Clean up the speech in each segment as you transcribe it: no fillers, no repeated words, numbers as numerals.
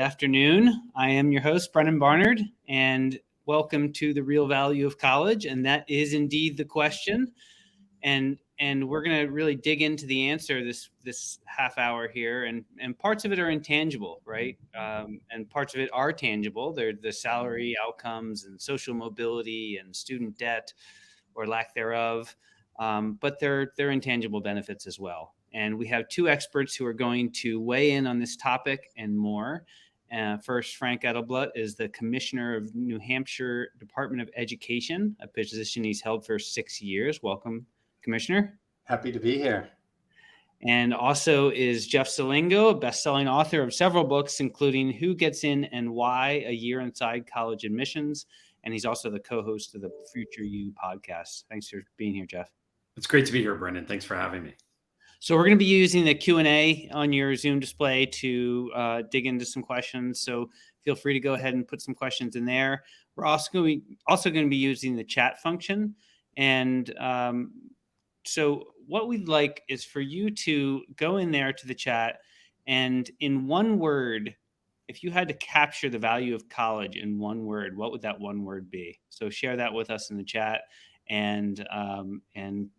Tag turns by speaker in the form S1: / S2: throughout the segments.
S1: afternoon. I am your host, Brennan Barnard, and welcome to the real value of college. And that is indeed the question. And we're going to really dig into the answer this half hour here. And parts of it are intangible, right? And parts of it are tangible. They're the salary outcomes and social mobility and student debt or lack thereof. But they're intangible benefits as well. And we have two experts who are going to weigh in on this topic and more. First, Frank Edelblut is the Commissioner of New Hampshire Department of Education, a position he's held for 6 years. Welcome, Commissioner.
S2: Happy to be here.
S1: And also is Jeff Selingo, a best-selling author of several books, including Who Gets In and Why, A Year Inside College Admissions. And he's also the co-host of the Future You podcast. Thanks for being here, Jeff.
S3: It's great to be here, Brennan. Thanks for having me.
S1: So we're going to be using the Q&A on your Zoom display to dig into some questions. So feel free to go ahead and put some questions in there. We're also going to be using the chat function. And so what we'd like is for you to go in there to the chat, and in one word, if you had to capture the value of college in one word, what would that one word be? So share that with us in the chat. And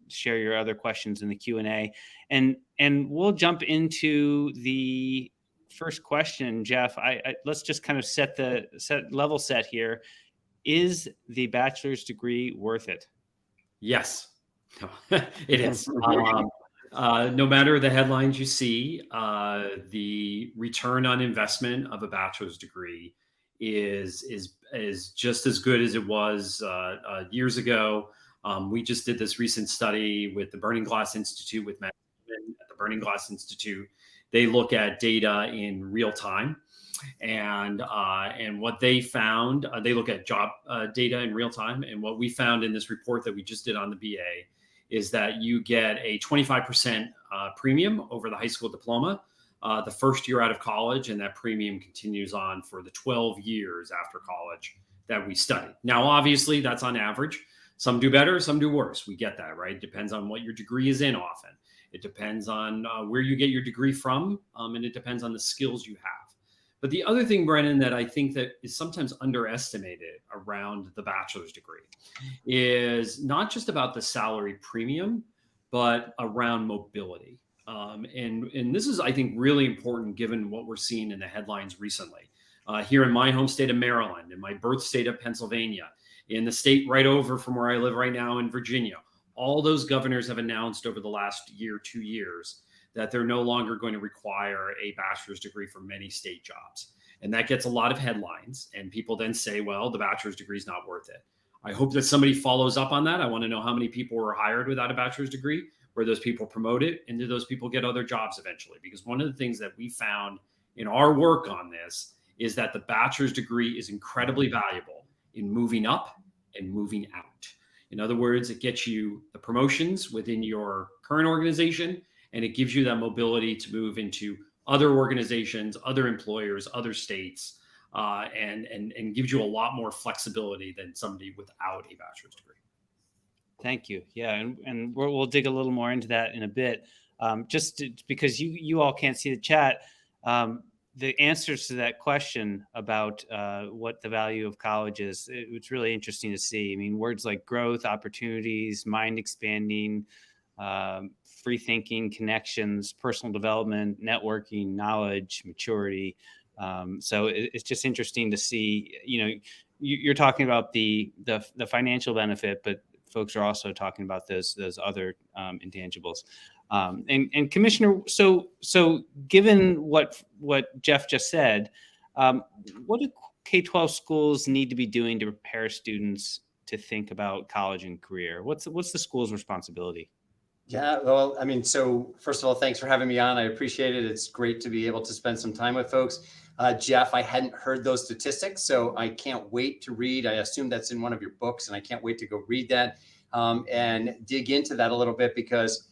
S1: share your other questions in the Q&A. And we'll jump into the first question, Jeff. Let's just kind of level set here. Is the bachelor's degree worth it?
S3: Yes, it is. No matter the headlines you see, the return on investment of a bachelor's degree is just as good as it was years ago. We just did this recent study with the Burning Glass Institute, with Matt at the Burning Glass Institute. They look at data in real time, and what they found, they look at job data in real time. And what we found in this report that we just did on the BA is that you get a 25% premium over the high school diploma the first year out of college, and that premium continues on for the 12 years after college that we studied. Now, obviously, that's on average. Some do better, some do worse. We get that, right? It depends on what your degree is in often. It depends on where you get your degree from, and it depends on the skills you have. But the other thing, Brennan, that I think that is sometimes underestimated around the bachelor's degree is not just about the salary premium, but around mobility. And this is, I think, really important given what we're seeing in the headlines recently. Here in my home state of Maryland, in my birth state of Pennsylvania, in the state right over from where I live right now in Virginia, all those governors have announced over the last year, 2 years, that they're no longer going to require a bachelor's degree for many state jobs. And that gets a lot of headlines. And people then say, well, the bachelor's degree is not worth it. I hope that somebody follows up on that. I want to know how many people were hired without a bachelor's degree, were those people promoted, and did those people get other jobs eventually? Because one of the things that we found in our work on this is that the bachelor's degree is incredibly valuable in moving up and moving out. In other words, it gets you the promotions within your current organization, and it gives you that mobility to move into other organizations, other employers, other states, and gives you a lot more flexibility than somebody without a bachelor's degree.
S1: Thank you. Yeah, and we'll dig a little more into that in a bit. Because you all can't see the chat, the answers to that question about what the value of college is, it's really interesting to see. I mean, words like growth, opportunities, mind expanding, free thinking, connections, personal development, networking, knowledge, maturity. So it's just interesting to see, you're talking about the financial benefit, but folks are also talking about those other intangibles. And Commissioner, so given what Jeff just said, what do K-12 schools need to be doing to prepare students to think about college and career? What's the school's responsibility?
S2: Yeah, well, I mean, so first of all, thanks for having me on. I appreciate it. It's great to be able to spend some time with folks. Jeff, I hadn't heard those statistics, so I can't wait to read. I assume that's in one of your books, and I can't wait to go read that and dig into that a little bit, because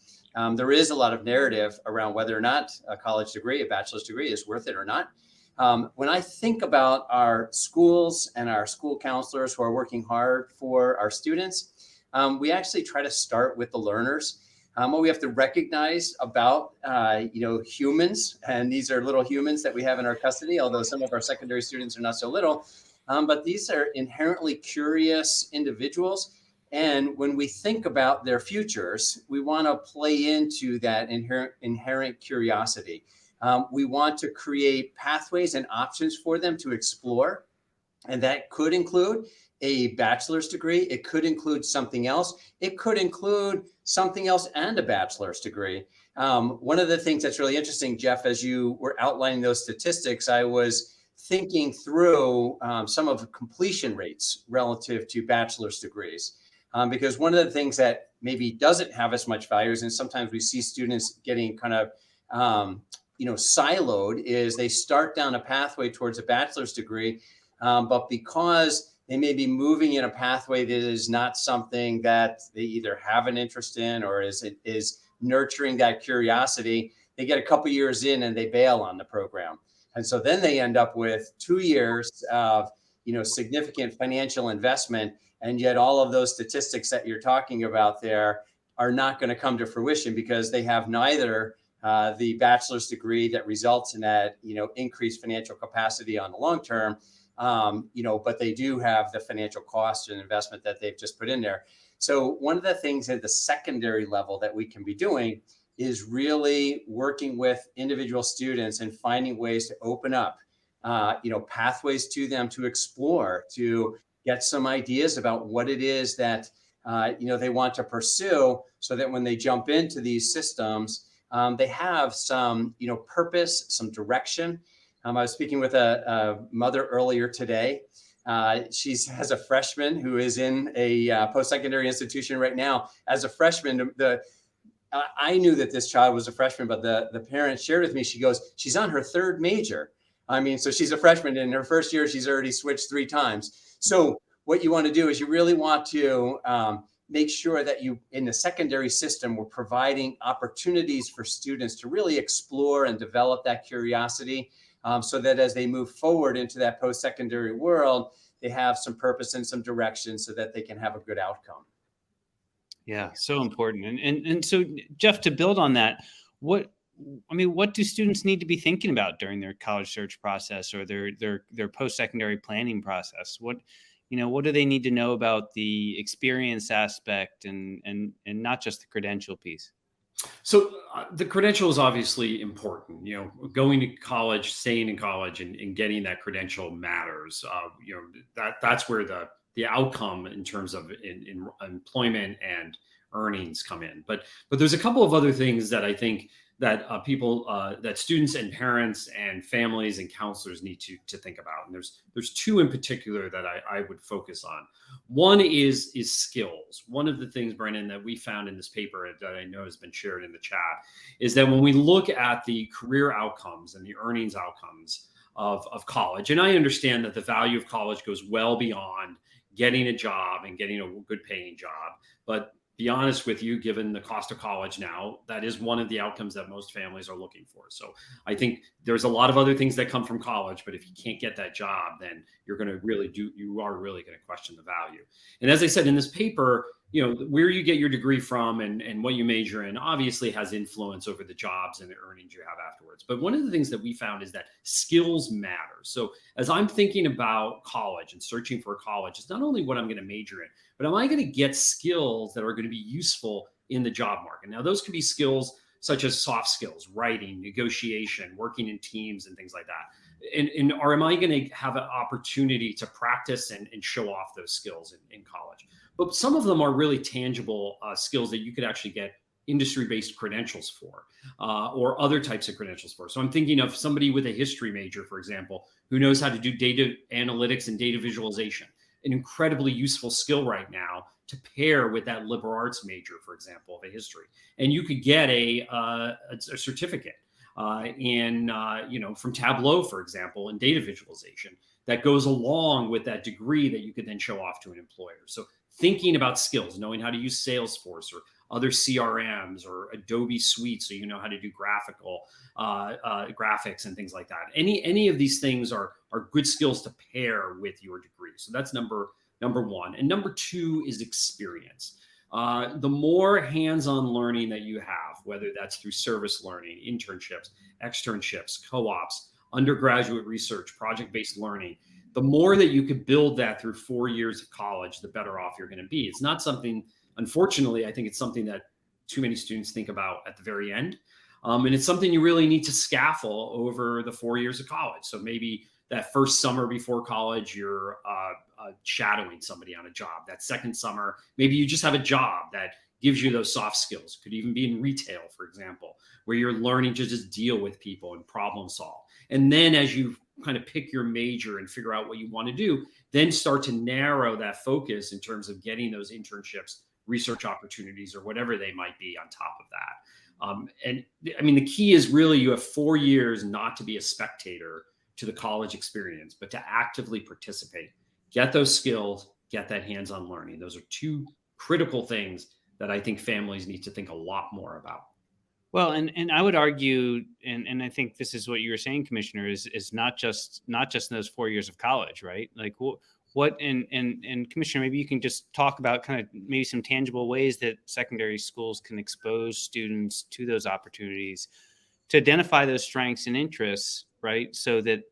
S2: there is a lot of narrative around whether or not a college degree, a bachelor's degree, is worth it or not. When I think about our schools and our school counselors who are working hard for our students, we actually try to start with the learners. What we have to recognize about, humans, and these are little humans that we have in our custody, although some of our secondary students are not so little, but these are inherently curious individuals. And when we think about their futures, we want to play into that inherent curiosity. We want to create pathways and options for them to explore. And that could include a bachelor's degree. It could include something else. It could include something else and a bachelor's degree. One of the things that's really interesting, Jeff, as you were outlining those statistics, I was thinking through some of the completion rates relative to bachelor's degrees. Because one of the things that maybe doesn't have as much value is, and sometimes we see students getting kind of, siloed, is they start down a pathway towards a bachelor's degree, but because they may be moving in a pathway that is not something that they either have an interest in or is nurturing that curiosity, they get a couple years in and they bail on the program. And so then they end up with 2 years of, significant financial investment. And yet all of those statistics that you're talking about there are not going to come to fruition because they have neither the bachelor's degree that results in that, increased financial capacity on the long term, but they do have the financial cost and investment that they've just put in there. So one of the things at the secondary level that we can be doing is really working with individual students and finding ways to open up, pathways to them to explore, to get some ideas about what it is that, they want to pursue, so that when they jump into these systems, they have some, purpose, some direction. I was speaking with a mother earlier today. She has a freshman who is in a post-secondary institution right now. As a freshman, I knew that this child was a freshman, but the parent shared with me, she goes, she's on her third major. So she's a freshman. In her first year, she's already switched 3 times. So what you want to do is you really want to make sure that you, in the secondary system, we're providing opportunities for students to really explore and develop that curiosity, so that as they move forward into that post-secondary world, they have some purpose and some direction so that they can have a good outcome.
S1: Yeah, so important. And so, Jeff, to build on that, what do students need to be thinking about during their college search process or their post-secondary planning process? What do they need to know about the experience aspect and not just the credential piece?
S3: So the credential is obviously important. Going to college, staying in college, and getting that credential matters. That's where the outcome in terms of in employment and earnings come in. But there's a couple of other things that I think that that students and parents and families and counselors need to think about. And there's 2 in particular that I would focus on. One is skills. One of the things, Brennan, that we found in this paper that I know has been shared in the chat is that when we look at the career outcomes and the earnings outcomes of college, and I understand that the value of college goes well beyond getting a job and getting a good paying job, but be honest with you, given the cost of college now, that is one of the outcomes that most families are looking for. So I think there's a lot of other things that come from college, but if you can't get that job, then you are really going to question the value. And as I said in this paper, where you get your degree from and what you major in obviously has influence over the jobs and the earnings you have afterwards. But one of the things that we found is that skills matter. So as I'm thinking about college and searching for a college, it's not only what I'm going to major in, but am I going to get skills that are going to be useful in the job market? Now, those could be skills such as soft skills, writing, negotiation, working in teams, and things like that. Or am I going to have an opportunity to practice and show off those skills in college? But some of them are really tangible skills that you could actually get industry-based credentials for, or other types of credentials for. So I'm thinking of somebody with a history major, for example, who knows how to do data analytics and data visualization, an incredibly useful skill right now to pair with that liberal arts major, for example, of a history. And you could get a certificate from Tableau, for example, in data visualization that goes along with that degree that you could then show off to an employer. So thinking about skills, knowing how to use Salesforce or other CRMs or Adobe Suite, so you know how to do graphics and things like that. Any of these things are good skills to pair with your degree. So that's number one. And number 2 is experience. The more hands-on learning that you have, whether that's through service learning, internships, externships, co-ops, undergraduate research, project-based learning, the more that you could build that through 4 years of college, the better off you're going to be. It's not something, unfortunately, I think it's something that too many students think about at the very end. And it's something you really need to scaffold over the 4 years of college. So maybe that first summer before college, you're shadowing somebody on a job. That second summer, maybe you just have a job that gives you those soft skills. Could even be in retail, for example, where you're learning to just deal with people and problem solve. And then as you kind of pick your major and figure out what you want to do, then start to narrow that focus in terms of getting those internships, research opportunities, or whatever they might be on top of that. And I mean, the key is really you have 4 years not to be a spectator to the college experience, but to actively participate, get those skills, get that hands-on learning. Those are two critical things that I think families need to think a lot more about.
S1: Well, and I would argue, and I think this is what you were saying, Commissioner, is not just in those 4 years of college, right? Like what and Commissioner, maybe you can just talk about kind of maybe some tangible ways that secondary schools can expose students to those opportunities, to identify those strengths and interests, right? So that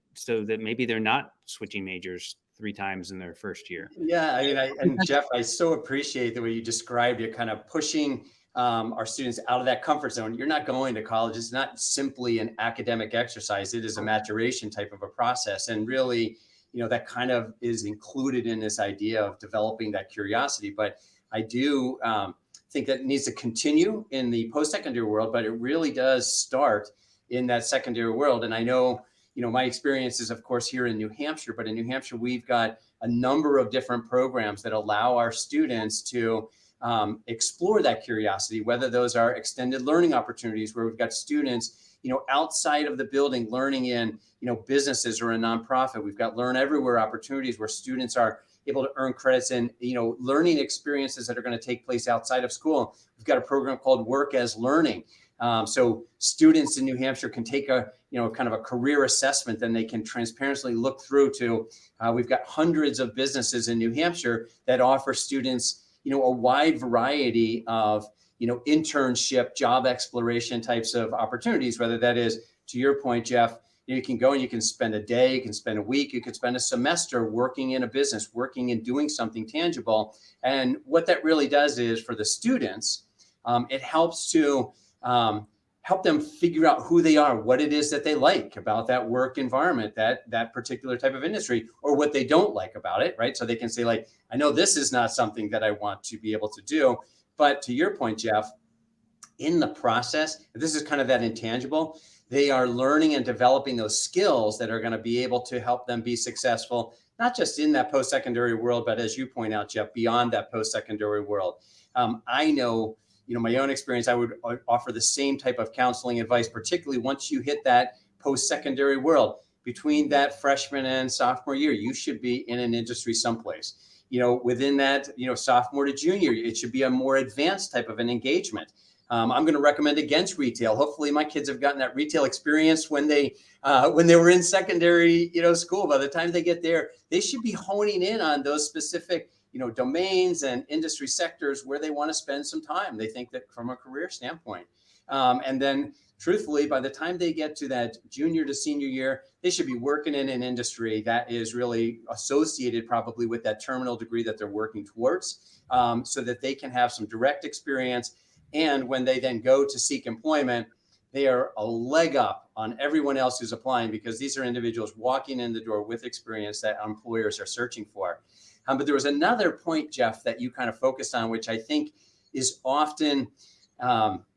S1: maybe they're not switching majors 3 times in their first year.
S2: Yeah, I mean, and Jeff, I so appreciate the way you described it, kind of pushing our students out of that comfort zone. You're not going to college. It's not simply an academic exercise. It is a maturation type of a process. And really, that kind of is included in this idea of developing that curiosity. But I do think that it needs to continue in the post-secondary world, but it really does start in that secondary world. And I know, my experience is, of course, here in New Hampshire, but in New Hampshire, we've got a number of different programs that allow our students to explore that curiosity, whether those are extended learning opportunities where we've got students, outside of the building learning in, businesses or a nonprofit. We've got Learn Everywhere opportunities where students are able to earn credits in, learning experiences that are going to take place outside of school. We've got a program called Work as Learning. So students in New Hampshire can take a, kind of a career assessment, then they can transparently look through to, we've got hundreds of businesses in New Hampshire that offer students, a wide variety of, internship, job exploration types of opportunities, whether that is, to your point, Jeff, you can go and you can spend a day, you can spend a week, you could spend a semester working in a business, working and doing something tangible. And what that really does is for the students, it helps to help them figure out who they are, what it is that they like about that work environment, that particular type of industry, or what they don't like about it, right? So they can say, like, I know this is not something that I want to be able to do. But to your point, Jeff, in the process, this is kind of that intangible, they are learning and developing those skills that are going to be able to help them be successful, not just in that post-secondary world, but as you point out, Jeff, beyond that post-secondary world. I know, my own experience, I would offer the same type of counseling advice, particularly once you hit that post-secondary world. Between that freshman and sophomore year, you should be in an industry someplace. Within that, sophomore to junior, it should be a more advanced type of an engagement. I'm going to recommend against retail. Hopefully my kids have gotten that retail experience when they were in secondary, school. By the time they get there, they should be honing in on those specific, domains and industry sectors where they want to spend some time. They think that from a career standpoint. And then truthfully, by the time they get to that junior to senior year, they should be working in an industry that is really associated probably with that terminal degree that they're working towards, so that they can have some direct experience. And when they then go to seek employment, they are a leg up on everyone else who's applying, because these are individuals walking in the door with experience that employers are searching for. But there was another point, Jeff, that you kind of focused on, which I think is often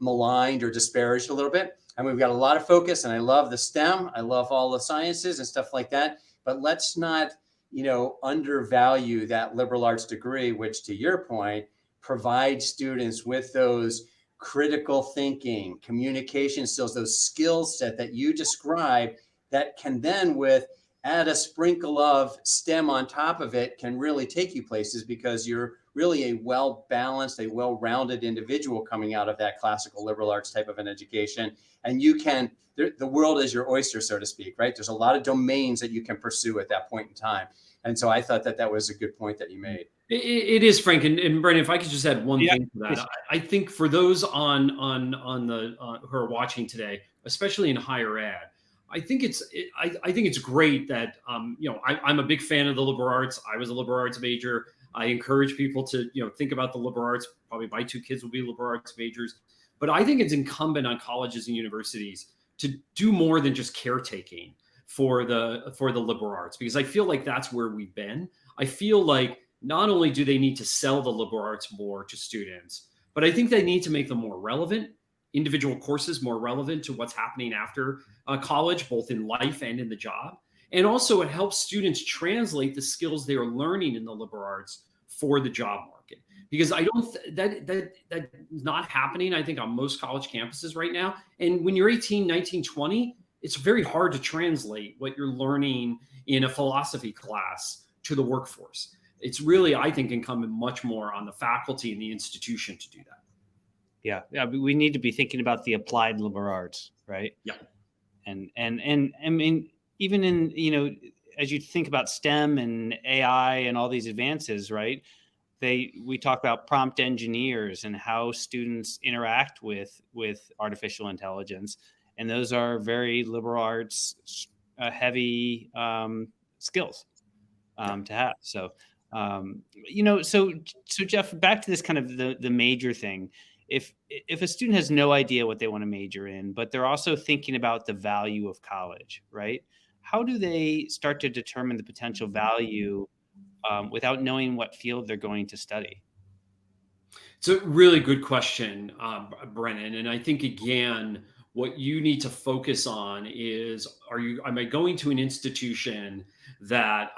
S2: maligned or disparaged a little bit. And we've got a lot of focus, and I love the STEM. I love all the sciences and stuff like that. But let's not, undervalue that liberal arts degree, which, to your point, provides students with those critical thinking, communication skills, those skill set that you described, that can then add a sprinkle of STEM on top of it, can really take you places, because you're really a well-balanced, a well-rounded individual coming out of that classical liberal arts type of an education. And the world is your oyster, so to speak, right? There's a lot of domains that you can pursue at that point in time. And so I thought that that was a good point that you made.
S3: It is, Frank, and Brennan. If I could just add one
S1: Yeah.
S3: thing to that, I think for those on the who are watching today, especially in higher ed, I think it's great that I'm a big fan of the liberal arts. I was a liberal arts major. I encourage people to think about the liberal arts. Probably my 2 kids will be liberal arts majors, but I think it's incumbent on colleges and universities to do more than just caretaking for the liberal arts, because I feel like that's where we've been. I feel like not only do they need to sell the liberal arts more to students, but I think they need to make them more relevant, individual courses more relevant to what's happening after college, both in life and in the job. And also it helps students translate the skills they are learning in the liberal arts for the job market. Because I don't, that is not happening, I think, on most college campuses right now. And when you're 18, 19, 20, it's very hard to translate what you're learning in a philosophy class to the workforce. It's really, I think, incumbent much more on the faculty and the institution to do that.
S1: Yeah. We need to be thinking about the applied liberal arts, right?
S3: Yeah.
S1: And I mean, even in, as you think about STEM and AI and all these advances, right? We talk about prompt engineers and how students interact with artificial intelligence. And those are very liberal arts heavy skills to have. So, so Jeff, back to this kind of the major thing. If a student has no idea what they want to major in, but they're also thinking about the value of college, right? How do they start to determine the potential value without knowing what field they're going to study?
S3: It's a really good question, Brennan. And I think, again, what you need to focus on is, am I going to an institution that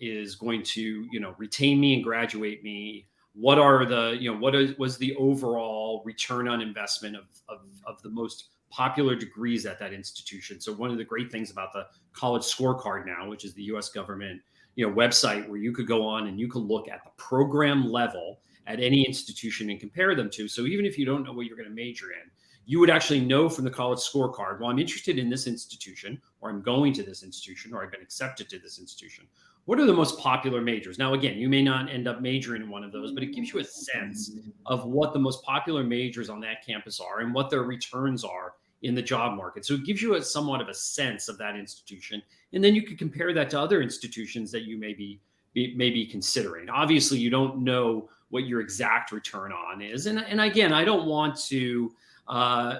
S3: is going to, retain me and graduate me? What are the, was the overall return on investment of the most popular degrees at that institution? So one of the great things about the college scorecard now, which is the US government, website where you could go on and you could look at the program level at any institution and compare them to. So even if you don't know what you're going to major in, you would actually know from the college scorecard, well, I'm interested in this institution, or I'm going to this institution, or I've been accepted to this institution. What are the most popular majors? Now, again, you may not end up majoring in one of those, but it gives you a sense of what the most popular majors on that campus are and what their returns are in the job market. So it gives you somewhat of a sense of that institution. And then you could compare that to other institutions that you may be considering. Obviously, you don't know what your exact return on is. And again, I don't want to, I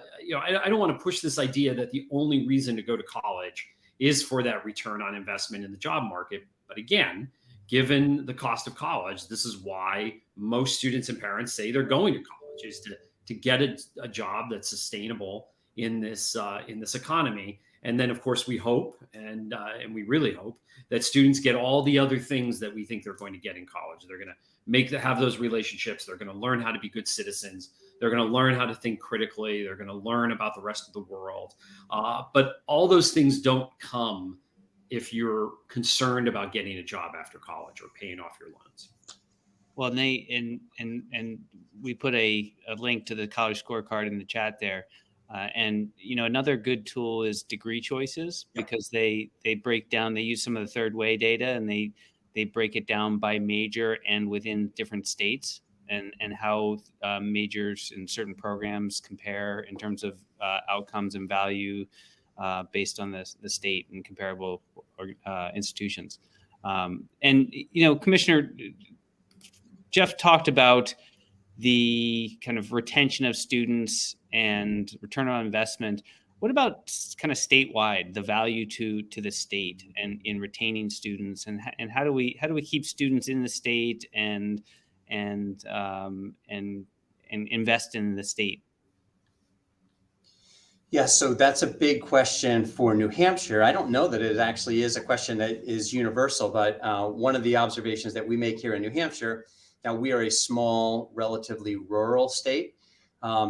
S3: don't want to push this idea that the only reason to go to college is for that return on investment in the job market. But again, given the cost of college, this is why most students and parents say they're going to college, is to get a job that's sustainable in this economy. And then, of course, we hope, and we really hope, that students get all the other things that we think they're going to get in college. They're going to have those relationships. They're going to learn how to be good citizens. They're going to learn how to think critically. They're going to learn about the rest of the world. But all those things don't come if you're concerned about getting a job after college or paying off your loans.
S1: Well, Nate, and we put a link to the college scorecard in the chat there. And another good tool is degree choices, because they break down, they use some of the third way data, and they break it down by major and within different states, and how majors in certain programs compare in terms of outcomes and value based on the state and comparable institutions. And Commissioner Jeff talked about the kind of retention of students and return on investment. What about kind of statewide, the value to the state and in retaining students, and how do we keep students in the state and invest in the state?
S2: Yeah, so that's a big question for New Hampshire. I don't know that it actually is a question that is universal, but one of the observations that we make here in New Hampshire, now we are a small, relatively rural state.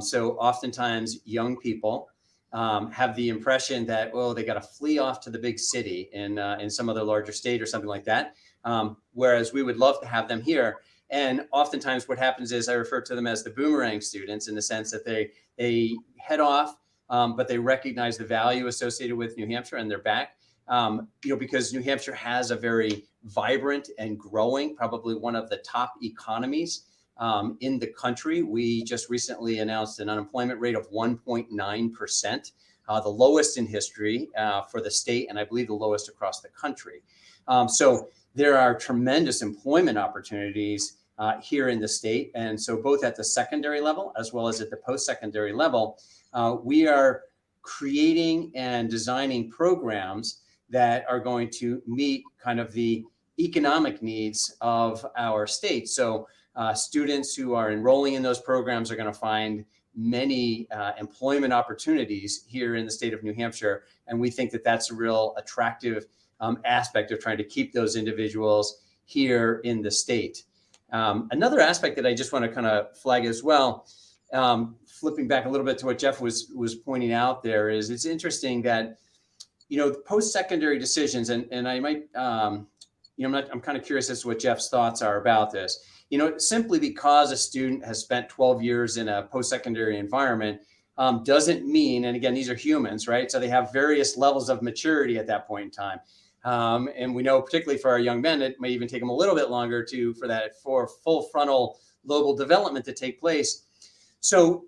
S2: So oftentimes young people have the impression that, they got to flee off to the big city in some other larger state or something like that. Whereas we would love to have them here. And oftentimes what happens is I refer to them as the boomerang students, in the sense that they head off, but they recognize the value associated with New Hampshire and they're back. because New Hampshire has a very vibrant and growing, probably one of the top economies in the country. We just recently announced an unemployment rate of 1.9%, the lowest in history for the state, and I believe the lowest across the country. So there are tremendous employment opportunities here in the state. And so both at the secondary level as well as at the post-secondary level, we are creating and designing programs that are going to meet kind of the economic needs of our state. So students who are enrolling in those programs are going to find many employment opportunities here in the state of New Hampshire. And we think that that's a real attractive aspect of trying to keep those individuals here in the state. Another aspect that I just want to kind of flag as well, flipping back a little bit to what Jeff was pointing out there, is it's interesting that, post-secondary decisions, and I might, I'm kind of curious as to what Jeff's thoughts are about this. Simply because a student has spent 12 years in a post-secondary environment doesn't mean, and again, these are humans, right? So they have various levels of maturity at that point in time. And we know, particularly for our young men, it may even take them a little bit longer for full frontal lobal development to take place. So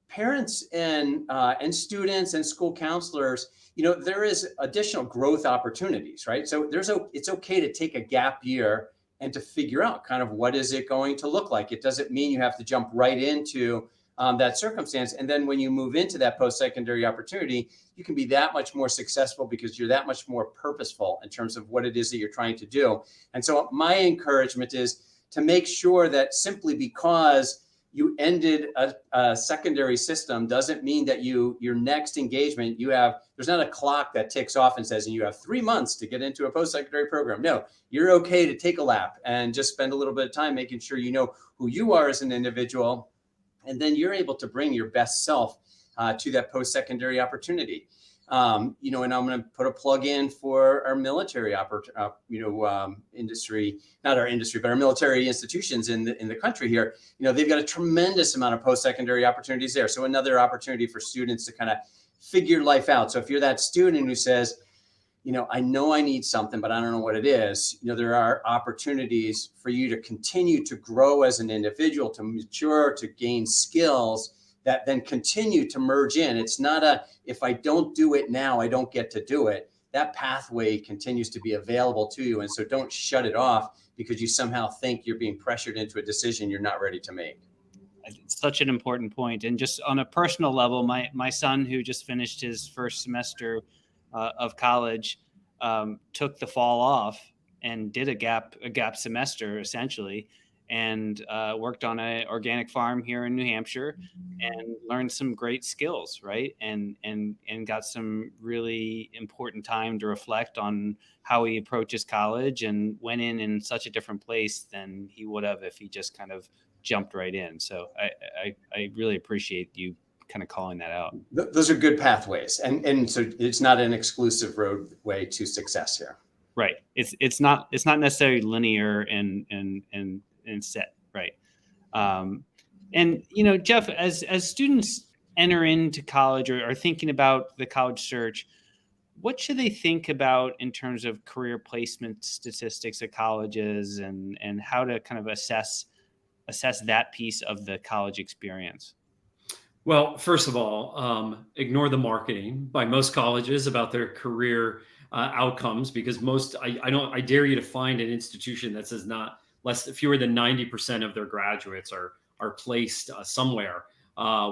S2: parents and students and school counselors, there is additional growth opportunities, right? So it's okay to take a gap year and to figure out kind of what is it going to look like. It doesn't mean you have to jump right into that circumstance. And then when you move into that post-secondary opportunity, you can be that much more successful because you're that much more purposeful in terms of what it is that you're trying to do. And so my encouragement is to make sure that simply because you ended a secondary system doesn't mean that your next engagement, there's not a clock that ticks off and says, and you have 3 months to get into a post-secondary program. No, you're okay to take a lap and just spend a little bit of time making sure you know who you are as an individual. And then you're able to bring your best self to that post-secondary opportunity. And I'm going to put a plug in for our military industry, not our industry, but our military institutions in the country here. They've got a tremendous amount of post-secondary opportunities there. So another opportunity for students to kind of figure life out. So if you're that student who says, I know I need something, but I don't know what it is, there are opportunities for you to continue to grow as an individual, to mature, to gain skills that then continue to merge in. It's not if I don't do it now, I don't get to do it. That pathway continues to be available to you. And so don't shut it off because you somehow think you're being pressured into a decision you're not ready to make.
S1: It's such an important point. And just on a personal level, my son, who just finished his first semester of college, took the fall off and did a gap semester essentially, and worked on an organic farm here in New Hampshire and learned some great skills, right? And got some really important time to reflect on how he approaches college, and went in such a different place than he would have if he just kind of jumped right in. So I really appreciate you kind of calling that out.
S2: Those are good pathways. And so it's not an exclusive roadway to success here.
S1: Right. It's not necessarily linear and set, right? And Jeff, as students enter into college or are thinking about the college search, what should they think about in terms of career placement statistics at colleges, and how to kind of assess that piece of the college experience?
S3: Well, first of all, ignore the marketing by most colleges about their career outcomes, because I dare you to find an institution that says fewer than 90% of their graduates are placed somewhere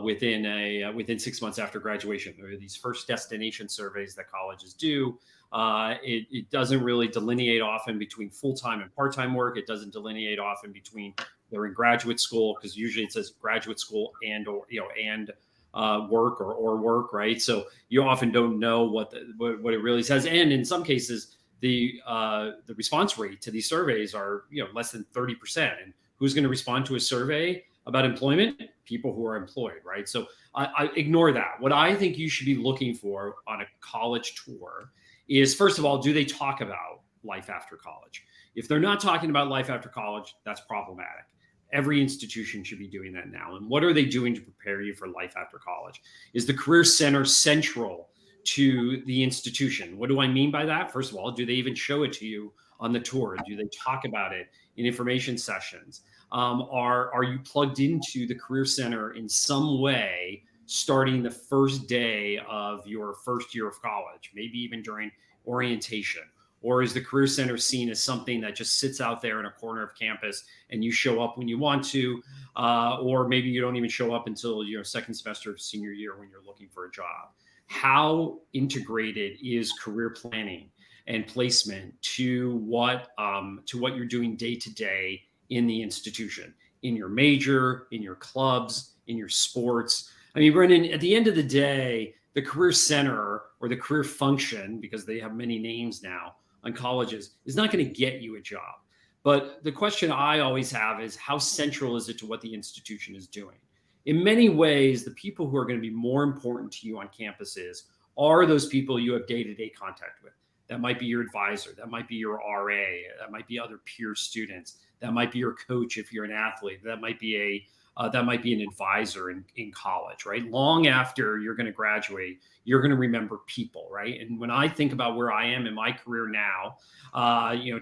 S3: within 6 months after graduation. There are these first destination surveys that colleges do. It doesn't really delineate often between full-time and part-time work. It doesn't delineate often between they're in graduate school, because usually it says graduate school and work or work, right? So you often don't know what it really says. And in some cases, the response rate to these surveys are less than 30%. And who's going to respond to a survey about employment? People who are employed, right? So I ignore that. What I think you should be looking for on a college tour is, first of all, do they talk about life after college? If they're not talking about life after college, that's problematic. Every institution should be doing that now. And what are they doing to prepare you for life after college? Is the Career Center central to the institution. What do I mean by that? First of all, do they even show it to you on the tour? Do they talk about it in information sessions? Are you plugged into the Career Center in some way starting the first day of your first year of college, maybe even during orientation? Or is the Career Center seen as something that just sits out there in a corner of campus and you show up when you want to, or maybe you don't even show up until your second semester of senior year when you're looking for a job? How integrated is career planning and placement to what you're doing day to day in the institution, in your major, in your clubs, in your sports? I mean, Brennan, at the end of the day, the Career Center or the career function, because they have many names now on colleges, is not going to get you a job. But the question I always have is, how central is it to what the institution is doing? In many ways, the people who are going to be more important to you on campuses are those people you have day-to-day contact with. That might be your advisor. That might be your RA. That might be other peer students. That might be your coach if you're an athlete. That might be an advisor in college, right? Long after you're going to graduate, you're going to remember people, right? And when I think about where I am in my career now,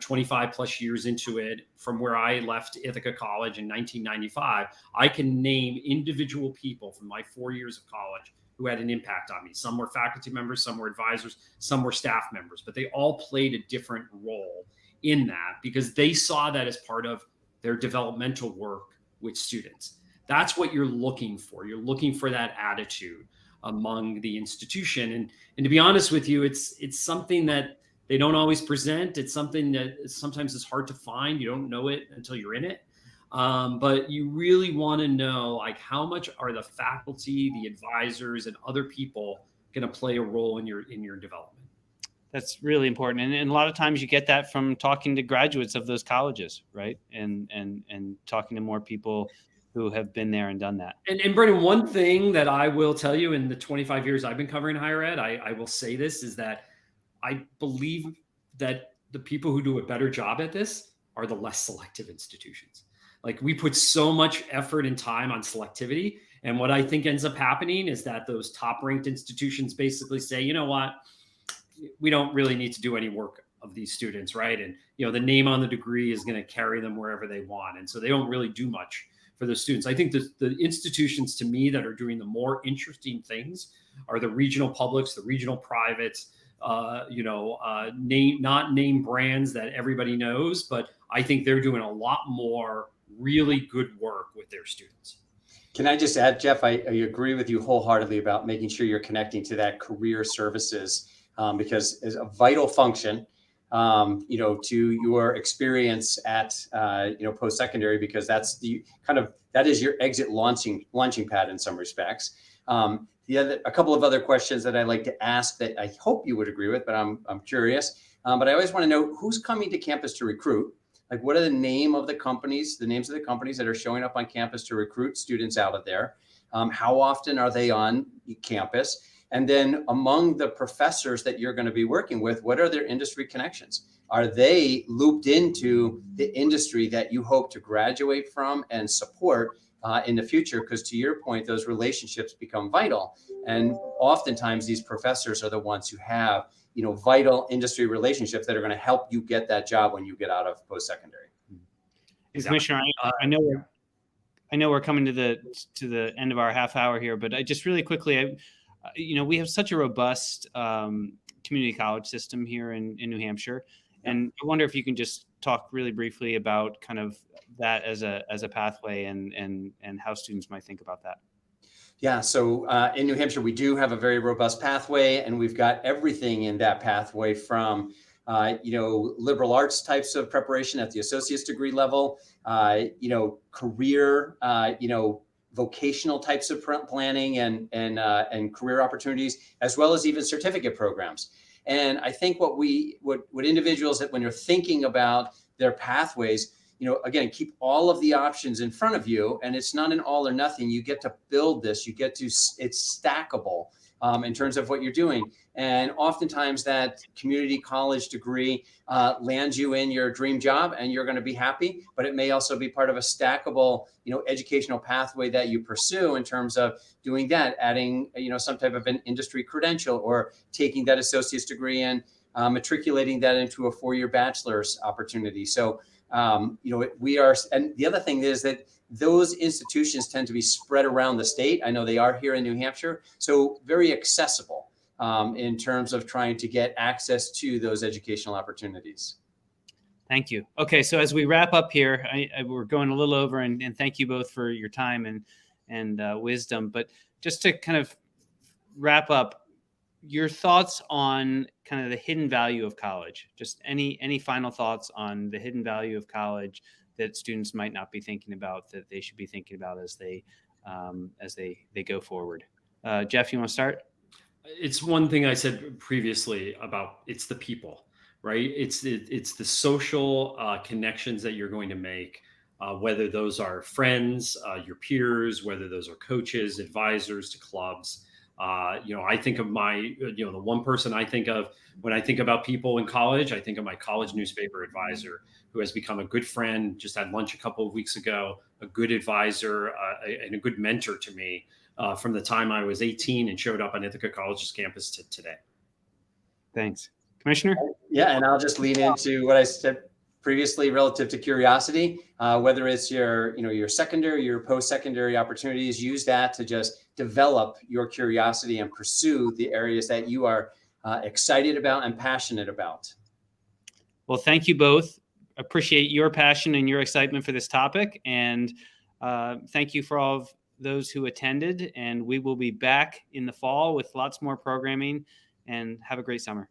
S3: 25 plus years into it, from where I left Ithaca College in 1995, I can name individual people from my 4 years of college who had an impact on me. Some were faculty members, some were advisors, some were staff members, but they all played a different role in that because they saw that as part of their developmental work with students. That's what you're looking for. You're looking for that attitude among the institution. And to be honest with you, it's something that they don't always present. It's something that sometimes is hard to find. You don't know it until you're in it. But you really want to know, like, how much are the faculty, the advisors, and other people going to play a role in your development?
S1: That's really important. And a lot of times you get that from talking to graduates of those colleges, right? And talking to more people who have been there and done that.
S3: And Brennan, one thing that I will tell you in the 25 years I've been covering higher ed, I will say this, is that I believe that the people who do a better job at this are the less selective institutions. Like, we put so much effort and time on selectivity. And what I think ends up happening is that those top ranked institutions basically say, you know what, we don't really need to do any work of these students, right? And, the name on the degree is going to carry them wherever they want. And so they don't really do much for the students. I think the institutions, to me, that are doing the more interesting things are the regional publics, the regional privates, not name brands that everybody knows, but I think they're doing a lot more really good work with their students.
S2: Can I just add, Jeff, I agree with you wholeheartedly about making sure you're connecting to that career services, because it's a vital function, to your experience at, post-secondary, because that's that is your exit launching pad in some respects. A couple of other questions that I'd like to ask that I hope you would agree with, but I'm curious. But I always want to know who's coming to campus to recruit. Like, what are the names of the companies that are showing up on campus to recruit students out of there? How often are they on campus? And then among the professors that you're going to be working with, what are their industry connections? Are they looped into the industry that you hope to graduate from and support in the future? Because to your point, those relationships become vital. And oftentimes these professors are the ones who have, vital industry relationships that are going to help you get that job when you get out of post-secondary.
S1: Exactly. Commissioner, I know we're coming to the end of our half hour here, but I just really quickly, we have such a robust community college system here in New Hampshire. And I wonder if you can just talk really briefly about kind of that as a pathway and how students might think about that.
S2: Yeah, so in New Hampshire, we do have a very robust pathway, and we've got everything in that pathway from, liberal arts types of preparation at the associate's degree level, career, vocational types of planning and career opportunities, as well as even certificate programs. And I think what individuals, when you're thinking about their pathways, again, keep all of the options in front of you, and it's not an all or nothing. You get to build this. It's stackable. in terms of what you're doing. And oftentimes that community college degree lands you in your dream job and you're going to be happy, but it may also be part of a stackable, educational pathway that you pursue in terms of doing that, adding, some type of an industry credential, or taking that associate's degree and matriculating that into a 4-year bachelor's opportunity. So, we are, and the other thing is that those institutions tend to be spread around the state. I know they are here in New Hampshire, so very accessible in terms of trying to get access to those educational opportunities.
S1: Thank you. Okay, so as we wrap up here, we're going a little over, and thank you both for your time and wisdom. But just to kind of wrap up, your thoughts on kind of the hidden value of college. Just any final thoughts on the hidden value of college that students might not be thinking about, that they should be thinking about as they go forward. Jeff, you want to start?
S3: It's one thing I said previously about it's the people, right? It's the social connections that you're going to make, whether those are friends, your peers, whether those are coaches, advisors to clubs. I think of the one person I think of when I think about people in college, I think of my college newspaper advisor, who has become a good friend, just had lunch a couple of weeks ago, a good advisor and a good mentor to me from the time I was 18 and showed up on Ithaca College's campus to today.
S1: Thanks. Commissioner?
S2: Yeah, and I'll just lean into what I said previously relative to curiosity, whether it's your secondary, your post-secondary opportunities, use that to just develop your curiosity and pursue the areas that you are excited about and passionate about.
S1: Well, thank you both. Appreciate your passion and your excitement for this topic. And thank you for all of those who attended. And we will be back in the fall with lots more programming, and have a great summer.